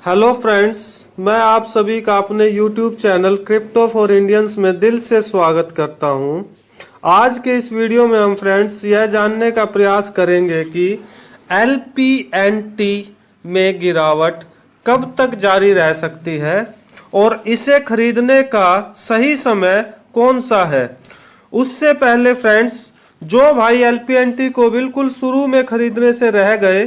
Hello friends, मैं आप सभी का अपने YouTube channel crypto for Indians में दिल से स्वागत करता हूं। आज के इस वीडियो में हम फ्रेंड्स यह जानने का प्रयास करेंगे कि LPNT में गिरावट कब तक जारी रह सकती है और इसे खरीदने का सही समय कौन सा है। उससे पहले फ्रेंड्स, जो भाई LPNT को बिल्कुल शुरू में खरीदने से रह गए,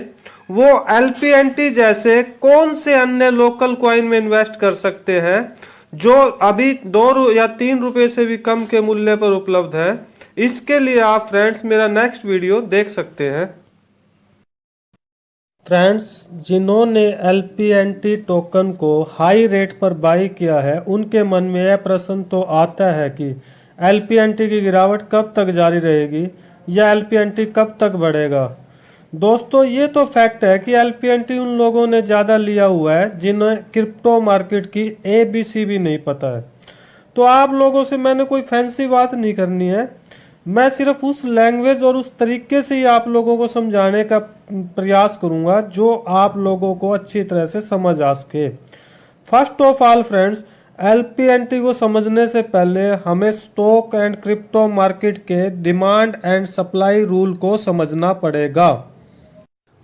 वो LPNT जैसे कौन से अन्य लोकल कॉइन में इन्वेस्ट कर सकते हैं जो अभी 2 या 3 रुपए से भी कम के मूल्य पर उपलब्ध है। इसके लिए आप फ्रेंड्स मेरा नेक्स्ट वीडियो देख सकते हैं। फ्रेंड्स, जिन्होंने LPNT टोकन को हाई रेट पर बाई किया है, उनके मन में यह प्रश्न तो आता है कि LPNT की गिरावट कब तक जारी रहेगी या LPNT कब तक बढ़ेगा। दोस्तों, ये तो फैक्ट है कि LPNT उन लोगों ने ज़्यादा लिया हुआ है जिन्हें क्रिप्टो मार्केट की ABC भी नहीं पता है। तो आप लोगों से मैंने कोई फैंसी बात नहीं करनी है, मैं सिर्फ उस लैंग्वेज और उस तरीके से ही आप लोगों को समझाने का प्रयास करूंगा जो आप लोगों को अच्छी तरह से समझ आ सके। First of all friends, LPNT को समझने से पहले हमें स्टॉक एंड क्रिप्टो मार्केट के डिमांड एंड सप्लाई रूल को समझना पड़ेगा।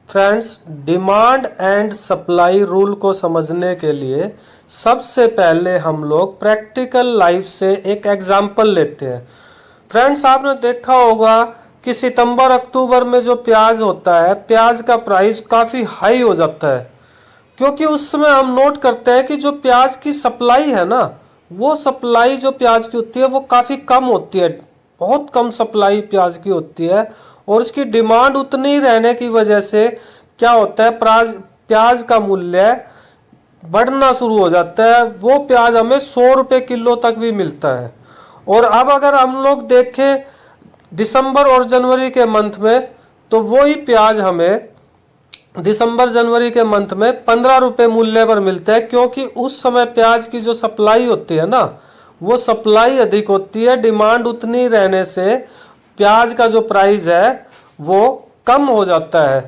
Friends, demand and supply rule को समझने के लिए सबसे पहले हम लोग प्रैक्टिकल लाइफ से एक एग्जांपल लेते हैं। फ्रेंड्स, आपने देखा होगा कि सितंबर अक्टूबर में जो प्याज होता है, प्याज का प्राइस काफ़ी हाई हो जाता है, क्योंकि उस समय हम नोट करते हैं कि जो प्याज की सप्लाई है ना, वो सप्लाई जो प्याज की होती है वो काफ़ी कम होती है, बहुत कम सप्लाई प्याज की होती है। और उसकी डिमांड उतनी ही रहने की वजह से क्या होता है, प्याज का मूल्य बढ़ना शुरू हो जाता है। वो प्याज हमें 100 रुपये किलो तक भी मिलता है। और अब अगर हम लोग देखें दिसंबर और जनवरी के मंथ में, तो वही प्याज हमें दिसंबर जनवरी के मंथ में 15 रुपये मूल्य पर मिलता है, क्योंकि उस समय प्याज की जो सप्लाई होती है ना, वो सप्लाई अधिक होती है। डिमांड उतनी रहने से प्याज का जो प्राइस है वो कम हो जाता है।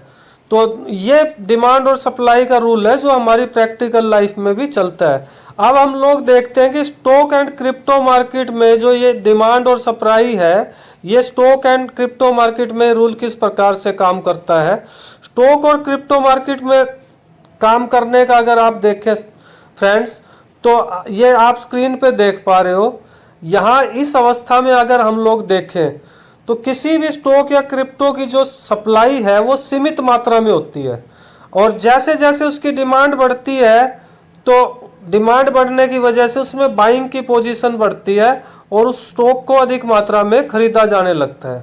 तो ये डिमांड और सप्लाई का रूल है जो हमारी प्रैक्टिकल लाइफ में भी चलता है। अब हम लोग देखते हैं कि स्टॉक एंड क्रिप्टो मार्केट में जो ये डिमांड और सप्लाई है, ये स्टॉक एंड क्रिप्टो मार्केट में रूल किस प्रकार से काम करता है। स्टॉक और क्रिप्टो मार्केट में काम करने का अगर आप देखें फ्रेंड्स, तो ये आप स्क्रीन पे देख पा रहे हो। यहाँ इस अवस्था में अगर हम लोग देखें तो किसी भी स्टॉक या क्रिप्टो की जो सप्लाई है वो सीमित मात्रा में होती है, और जैसे जैसे उसकी डिमांड बढ़ती है तो डिमांड बढ़ने की वजह से उसमें बाइंग की पोजीशन बढ़ती है और उस स्टॉक को अधिक मात्रा में खरीदा जाने लगता है।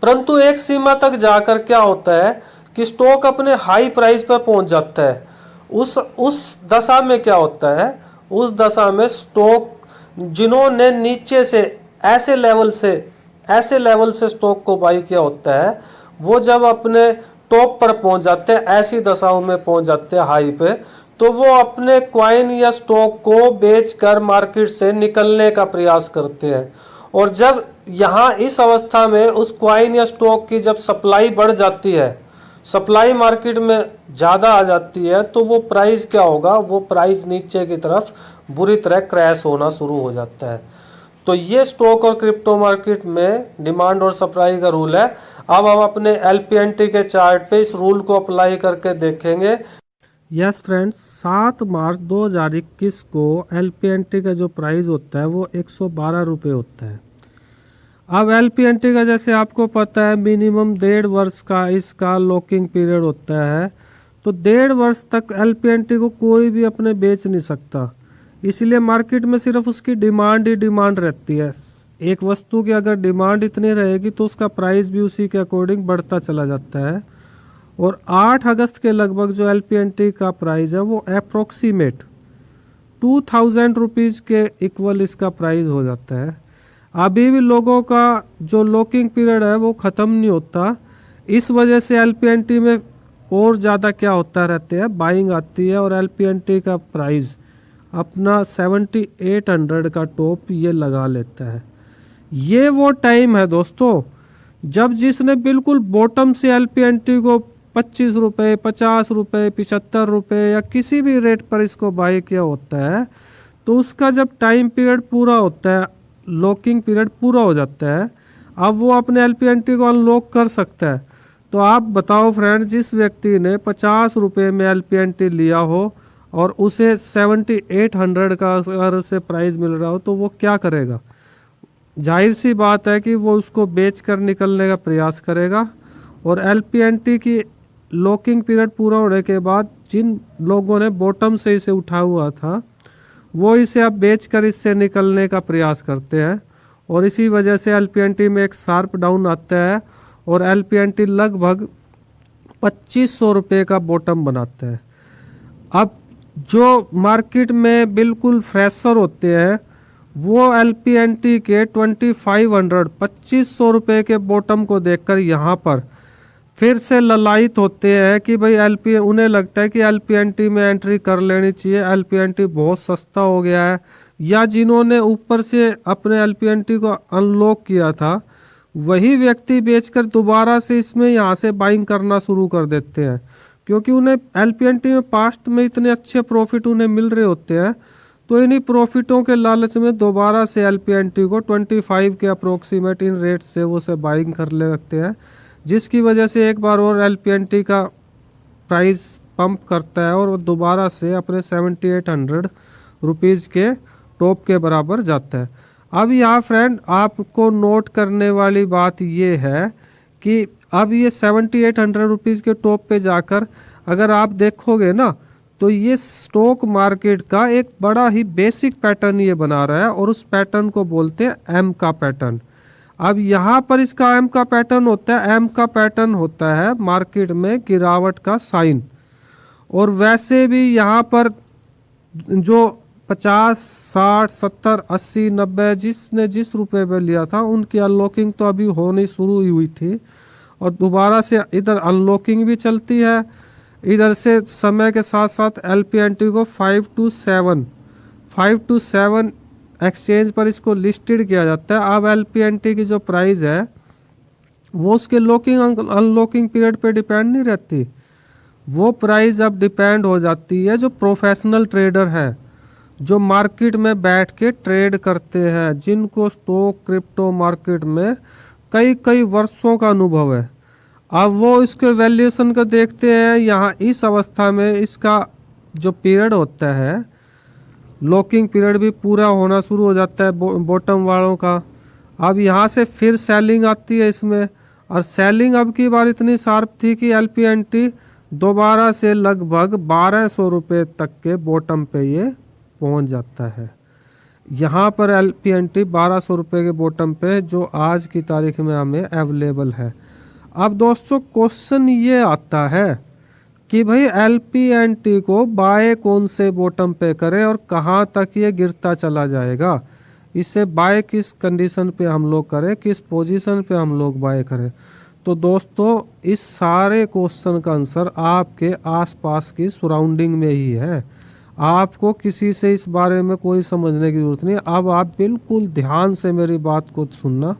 परंतु एक सीमा तक जाकर क्या होता है कि स्टॉक अपने हाई प्राइस पर पहुंच जाता है। उस दशा में क्या होता है, उस दशा में स्टॉक जिन्होंने नीचे से ऐसे लेवल से स्टॉक को बाई किया होता है, वो जब अपने टॉप पर पहुंच जाते हैं, ऐसी दशाओं में पहुंच जाते हैं हाई पे, तो वो अपने क्वाइन या स्टॉक को बेचकर मार्केट से निकलने का प्रयास करते हैं। और जब यहाँ इस अवस्था में उस क्वाइन या स्टॉक की जब सप्लाई बढ़ जाती है, सप्लाई मार्केट में ज़्यादा आ जाती है, तो वो प्राइस क्या होगा, वो प्राइस नीचे की तरफ बुरी तरह क्रैश होना शुरू हो जाता है। तो ये स्टॉक और क्रिप्टो मार्केट में डिमांड और सप्लाई का रूल है। अब हम अपने LPNT के चार्ट पे इस रूल को अप्लाई करके देखेंगे। यस फ्रेंड्स, 7 मार्च 2021 को LPNT का जो प्राइस होता है वो 112 रुपये होता है। अब LPNT का जैसे आपको पता है मिनिमम 1.5 वर्ष का इसका लॉकिंग पीरियड होता है, तो 1.5 वर्ष तक LPNT को कोई भी अपने बेच नहीं सकता। इसलिए मार्केट में सिर्फ उसकी डिमांड ही डिमांड रहती है। एक वस्तु की अगर डिमांड इतनी रहेगी तो उसका प्राइस भी उसी के अकॉर्डिंग बढ़ता चला जाता है। और 8 अगस्त के लगभग जो LPNT का प्राइस है वो अप्रोक्सीमेट 2000 रुपीज़ के इक्वल इसका प्राइस हो जाता है। अभी भी लोगों का जो लॉकिंग पीरियड है वो ख़त्म नहीं होता। इस वजह से LPNT में और ज़्यादा क्या होता रहता है, बाइंग आती है और LPNT का प्राइस अपना 7800 का टॉप ये लगा लेता है। ये वो टाइम है दोस्तों जब जिसने बिल्कुल बॉटम से LPNT को ₹25, ₹50, ₹75 या किसी भी रेट पर इसको बाय किया होता है, तो उसका जब टाइम पीरियड पूरा होता है, लॉकिंग पीरियड पूरा हो जाता है, अब वो अपने LPNT को अनलॉक कर सकता है। तो आप बताओ फ्रेंड, जिस व्यक्ति ने ₹50 में LPNT लिया हो और उसे 7800 का अगर उसे प्राइस मिल रहा हो तो वो क्या करेगा? जाहिर सी बात है कि वो उसको बेच कर निकलने का प्रयास करेगा। और LPNT की लॉकिंग पीरियड पूरा होने के बाद जिन लोगों ने बॉटम से इसे उठा हुआ था, वो इसे अब बेच कर इससे निकलने का प्रयास करते हैं, और इसी वजह से LPNT में एक शार्प डाउन आता है और LPNT लगभग ₹2500 का बॉटम बनाता है। अब जो मार्केट में बिल्कुल फ्रेशर होते हैं, वो LPNT के 2500 के बॉटम को देखकर यहाँ पर फिर से ललायित होते हैं कि भाई उन्हें लगता है कि LPNT में एंट्री कर लेनी चाहिए, LPNT बहुत सस्ता हो गया है। या जिन्होंने ऊपर से अपने LPNT को अनलॉक किया था, वही व्यक्ति बेचकर दोबारा से इसमें यहाँ से बाइंग करना शुरू कर देते हैं, क्योंकि उन्हें LPNT में पास्ट में इतने अच्छे प्रॉफिट उन्हें मिल रहे होते हैं, तो इन्हीं प्रॉफिटों के लालच में दोबारा से LPNT को 25 के अप्रोक्सीमेट इन रेट से वो से बाइंग कर ले रखते हैं, जिसकी वजह से एक बार और LPNT का प्राइस पंप करता है और वो दोबारा से अपने 7800 रुपीज़ के टॉप के बराबर जाता है। अब यहाँ फ्रेंड आपको नोट करने वाली बात ये है कि अब ये 7800 रुपीज़ के टॉप पे जाकर अगर आप देखोगे ना, तो ये स्टॉक मार्केट का एक बड़ा ही बेसिक पैटर्न ये बना रहा है, और उस पैटर्न को बोलते हैं एम का पैटर्न। अब यहाँ पर इसका एम का पैटर्न होता है, एम का पैटर्न होता है मार्केट में गिरावट का साइन। और वैसे भी यहाँ पर जो 50, 60, 70, 80, 90 जिसने जिस रुपए पे लिया था, उनकी अनलॉकिंग तो अभी होनी शुरू हुई थी, और दोबारा से इधर अनलॉकिंग भी चलती है। इधर से समय के साथ साथ LPNT को 5 to 7 एक्सचेंज पर इसको लिस्टेड किया जाता है। अब LPNT की जो प्राइस है वो उसके लॉकिंग अनलॉकिंग पीरियड पे डिपेंड नहीं रहती, वो प्राइस अब डिपेंड हो जाती है जो प्रोफेशनल ट्रेडर हैं, जो मार्केट में बैठ के ट्रेड करते हैं, जिनको स्टॉक क्रिप्टो मार्केट में कई कई वर्षों का अनुभव है। अब वो इसके वैल्यूएशन का देखते हैं। यहाँ इस अवस्था में इसका जो पीरियड होता है, लॉकिंग पीरियड भी पूरा होना शुरू हो जाता है बॉटम वालों का। अब यहाँ से फिर सेलिंग आती है इसमें, और सेलिंग अब की बार इतनी शार्प थी कि LPNT दोबारा से लगभग 1200 रुपये तक के बॉटम पे ये पहुँच जाता है। यहाँ पर LPNT 1200 रुपये के बॉटम पे जो आज की तारीख में हमें अवेलेबल है। अब दोस्तों क्वेश्चन ये आता है कि भाई LPNT को बाय कौन से बॉटम पे करें और कहाँ तक ये गिरता चला जाएगा, इसे बाय किस कंडीशन पे हम लोग करें, किस पोजीशन पे हम लोग बाय करें। तो दोस्तों इस सारे क्वेश्चन का आंसर आपके आसपास की सराउंडिंग में ही है, आपको किसी से इस बारे में कोई समझने की जरूरत नहीं। अब आप बिल्कुल ध्यान से मेरी बात को सुनना।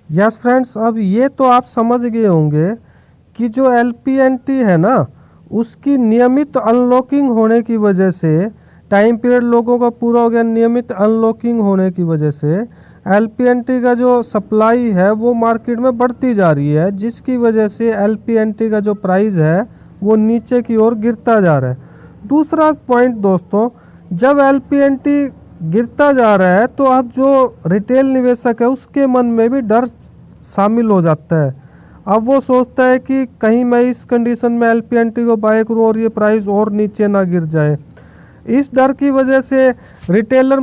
यस फ्रेंड्स, अब ये तो आप समझ गए होंगे कि जो LPNT है ना, उसकी नियमित अनलॉकिंग होने की वजह से, टाइम पीरियड लोगों का पूरा हो गया, नियमित अनलॉकिंग होने की वजह से LPNT का जो सप्लाई है वो मार्केट में बढ़ती जा रही है, जिसकी वजह से LPNT का जो प्राइस है वो नीचे की ओर गिरता जा रहा है। दूसरा पॉइंट दोस्तों, जब LPNT गिरता जा रहा है तो अब जो रिटेल निवेशक है उसके मन में भी डर शामिल हो जाता है। अब वो सोचता है कि कहीं मैं इस कंडीशन में LPNT को बाय करूं और ये प्राइस और नीचे ना गिर जाए। इस डर की वजह से रिटेलर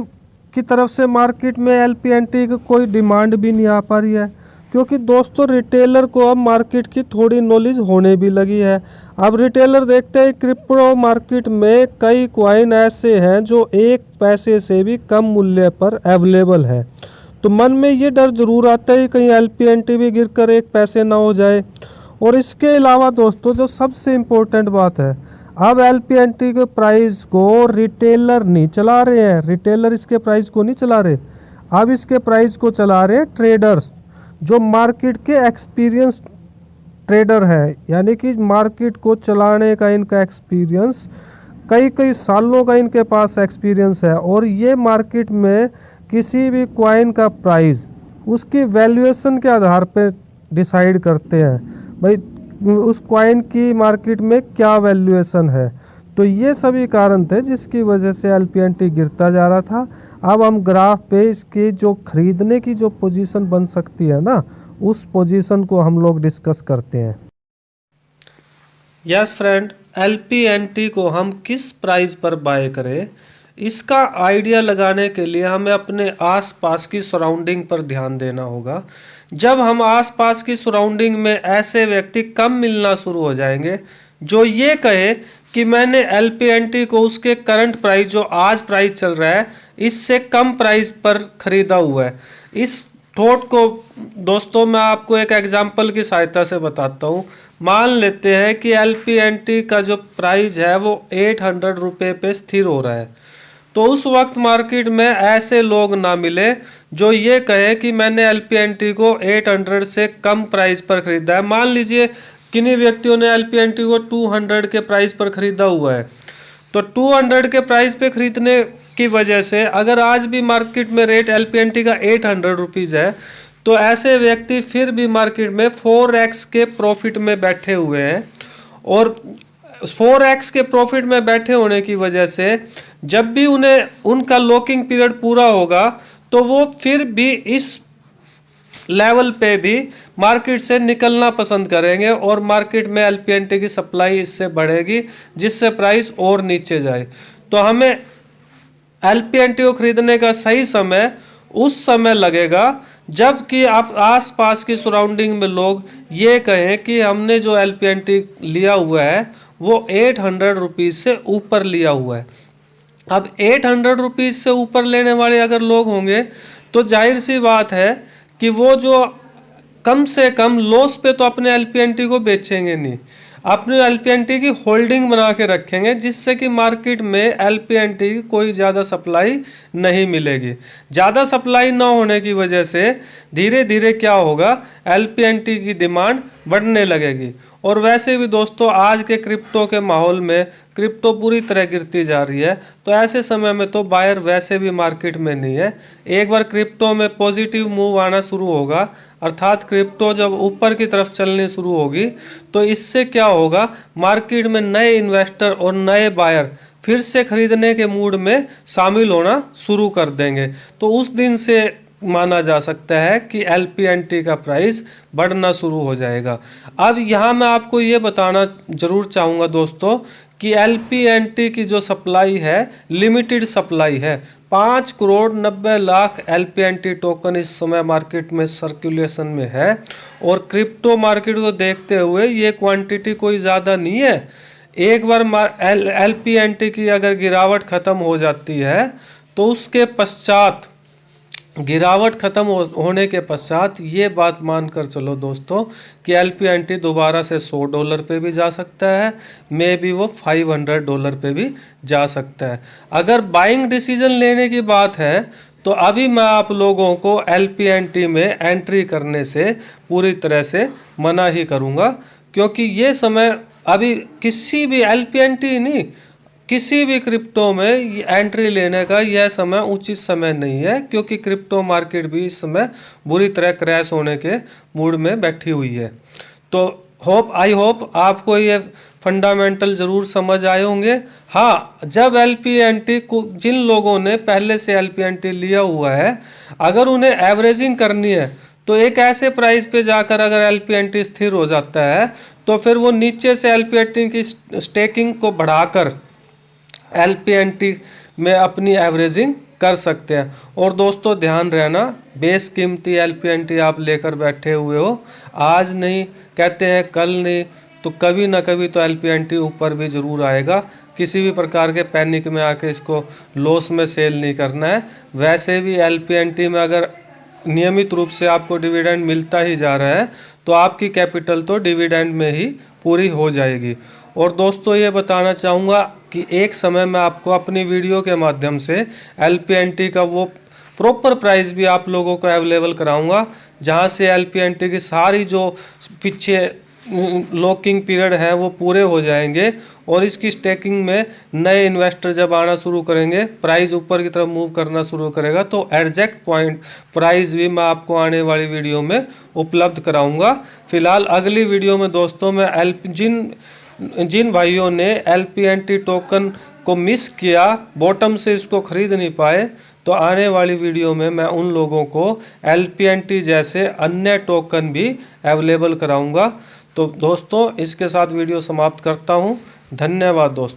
की तरफ से मार्केट में LPNT की कोई डिमांड भी नहीं आ पा रही है, क्योंकि दोस्तों रिटेलर को अब मार्केट की थोड़ी नॉलेज होने भी लगी है। अब रिटेलर देखते हैं क्रिप्टो मार्केट में कई कॉइन ऐसे हैं जो 1 पैसे से भी कम मूल्य पर अवेलेबल है, तो मन में ये डर जरूर आता है कहीं LPNT भी गिरकर 1 पैसे ना हो जाए। और इसके अलावा दोस्तों जो सबसे इम्पोर्टेंट बात है, अब LPNT के प्राइस को रिटेलर नहीं चला रहे हैं, रिटेलर इसके प्राइस को नहीं चला रहे, अब इसके प्राइस को चला रहे ट्रेडर्स, जो मार्केट के एक्सपीरियंस ट्रेडर हैं, यानी कि मार्केट को चलाने का इनका एक्सपीरियंस कई कई सालों का इनके पास एक्सपीरियंस है। और ये मार्केट में किसी भी कॉइन का प्राइस उसकी वैल्यूएशन के आधार पर डिसाइड करते हैं, भाई उस कॉइन की मार्केट में क्या वैल्यूएशन है। तो ये सभी कारण थे जिसकी वजह से एलपीएनटी गिरता जा रहा था। अब हम ग्राफ पे इसकी जो खरीदने की जो पोजीशन बन सकती है ना, उस पोजीशन को हम लोग डिस्कस करते हैं। यस फ्रेंड, एलपीएनटी को हम किस प्राइस पर बाय करें, इसका आइडिया लगाने के लिए हमें अपने आसपास की सराउंडिंग पर ध्यान देना होगा। जब हम आसपास की सराउंडिंग में ऐसे व्यक्ति कम मिलना शुरू हो जाएंगे जो ये कहे कि मैंने एलपीएनटी को उसके करंट प्राइस जो आज प्राइस चल रहा है इससे कम प्राइस पर खरीदा हुआ है, इस थॉट को दोस्तों मैं आपको एक एग्जांपल की सहायता से बताता हूँ। मान लेते हैं कि एलपीएनटी का जो प्राइस है वो 800 रुपये पे स्थिर हो रहा है। तो उस वक्त मार्केट में ऐसे लोग ना मिले जो ये कहे कि मैंने एलपीएनटी को 800 से कम प्राइस पर खरीदा है। मान लीजिए किन्हीं व्यक्तियों ने एलपीएनटी को 200 के प्राइस पर खरीदा हुआ है, तो 200 के प्राइस पे खरीदने की वजह से अगर आज भी मार्केट में रेट एलपीएनटी का 800 रुपीज़ है, तो ऐसे व्यक्ति फिर भी मार्केट में 4x के प्रॉफिट में बैठे हुए हैं। और 4x के प्रॉफिट में बैठे होने की वजह से जब भी उन्हें उनका लॉकिंग पीरियड पूरा होगा तो वो फिर भी इस लेवल पे भी मार्केट से निकलना पसंद करेंगे और मार्केट में एलपीएनटी की सप्लाई इससे बढ़ेगी जिससे प्राइस और नीचे जाए। तो हमें एलपीएनटी को खरीदने का सही समय उस समय लगेगा जबकि आप आसपास की सराउंडिंग में लोग ये कहें कि हमने जो एलपीएनटी लिया हुआ है वो 800 रुपीज़ से ऊपर लिया हुआ है। अब 800 रुपीज़ से ऊपर लेने वाले अगर लोग होंगे तो जाहिर सी बात है कि वो जो कम से कम लॉस पे तो अपने एलपीएनटी को बेचेंगे नहीं, अपने एलपीएनटी की होल्डिंग बना के रखेंगे जिससे कि मार्केट में एलपीएनटी की कोई ज़्यादा सप्लाई नहीं मिलेगी। ज़्यादा सप्लाई ना होने की वजह से धीरे धीरे क्या होगा, एलपीएनटी की डिमांड बढ़ने लगेगी। और वैसे भी दोस्तों आज के क्रिप्टो के माहौल में क्रिप्टो पूरी तरह गिरती जा रही है, तो ऐसे समय में तो बायर वैसे भी मार्केट में नहीं है। एक बार क्रिप्टो में पॉजिटिव मूव आना शुरू होगा, अर्थात क्रिप्टो जब ऊपर की तरफ चलनी शुरू होगी, तो इससे क्या होगा, मार्केट में नए इन्वेस्टर और नए बायर फिर से खरीदने के मूड में शामिल होना शुरू कर देंगे। तो उस दिन से माना जा सकता है कि एलपीएनटी का प्राइस बढ़ना शुरू हो जाएगा। अब यहाँ मैं आपको ये बताना जरूर चाहूँगा दोस्तों कि एलपीएनटी की जो सप्लाई है लिमिटेड सप्लाई है। 5,90,00,000 एलपीएनटी टोकन इस समय मार्केट में सर्कुलेशन में है और क्रिप्टो मार्केट को देखते हुए ये क्वांटिटी कोई ज़्यादा नहीं है। एक बार एलपीएनटी की अगर गिरावट ख़त्म हो जाती है तो उसके पश्चात गिरावट खत्म होने के पश्चात ये बात मानकर चलो दोस्तों कि एलपीएनटी दोबारा से $100 पे भी जा सकता है, मे बी वो $500 पे भी जा सकता है। अगर बाइंग डिसीजन लेने की बात है तो अभी मैं आप लोगों को एलपीएनटी में एंट्री करने से पूरी तरह से मना ही करूँगा, क्योंकि ये समय अभी किसी भी एलपीएनटी नहीं किसी भी क्रिप्टो में एंट्री लेने का यह समय उचित समय नहीं है, क्योंकि क्रिप्टो मार्केट भी इस समय बुरी तरह क्रैश होने के मूड में बैठी हुई है। तो आई होप आपको ये फंडामेंटल ज़रूर समझ आए होंगे। हाँ, जब एलपीएनटी को जिन लोगों ने पहले से एलपीएनटी लिया हुआ है अगर उन्हें एवरेजिंग करनी है तो एक ऐसे प्राइस पे जाकर अगर एलपीएनटी स्थिर हो जाता है तो फिर वो नीचे से एलपीएनटी की स्टेकिंग को बढ़ाकर एलपीएनटी में अपनी एवरेजिंग कर सकते हैं। और दोस्तों ध्यान रहना, बेस कीमती एलपीएनटी आप लेकर बैठे हुए हो, आज नहीं कहते हैं कल नहीं तो कभी ना कभी तो एलपीएनटी ऊपर भी ज़रूर आएगा। किसी भी प्रकार के पैनिक में आके इसको लॉस में सेल नहीं करना है। वैसे भी एलपीएनटी में अगर नियमित रूप से आपको डिविडेंड मिलता ही जा रहा है तो आपकी कैपिटल तो डिविडेंड में ही पूरी हो जाएगी। और दोस्तों ये बताना चाहूँगा कि एक समय मैं आपको अपनी वीडियो के माध्यम से एलपीएनटी का वो प्रॉपर प्राइस भी आप लोगों को अवेलेबल कराऊंगा, जहां से एलपीएनटी की सारी जो पीछे लॉकिंग पीरियड है वो पूरे हो जाएंगे और इसकी स्टेकिंग में नए इन्वेस्टर जब आना शुरू करेंगे, प्राइस ऊपर की तरफ मूव करना शुरू करेगा, तो एग्जैक्ट पॉइंट प्राइस भी मैं आपको आने वाली वीडियो में उपलब्ध कराऊंगा। फिलहाल अगली वीडियो में दोस्तों मैं जिन भाइयों ने LPNT टोकन को मिस किया, बॉटम से इसको खरीद नहीं पाए, तो आने वाली वीडियो में मैं उन लोगों को LPNT जैसे अन्य टोकन भी अवेलेबल कराऊंगा। तो दोस्तों इसके साथ वीडियो समाप्त करता हूं। धन्यवाद दोस्तों।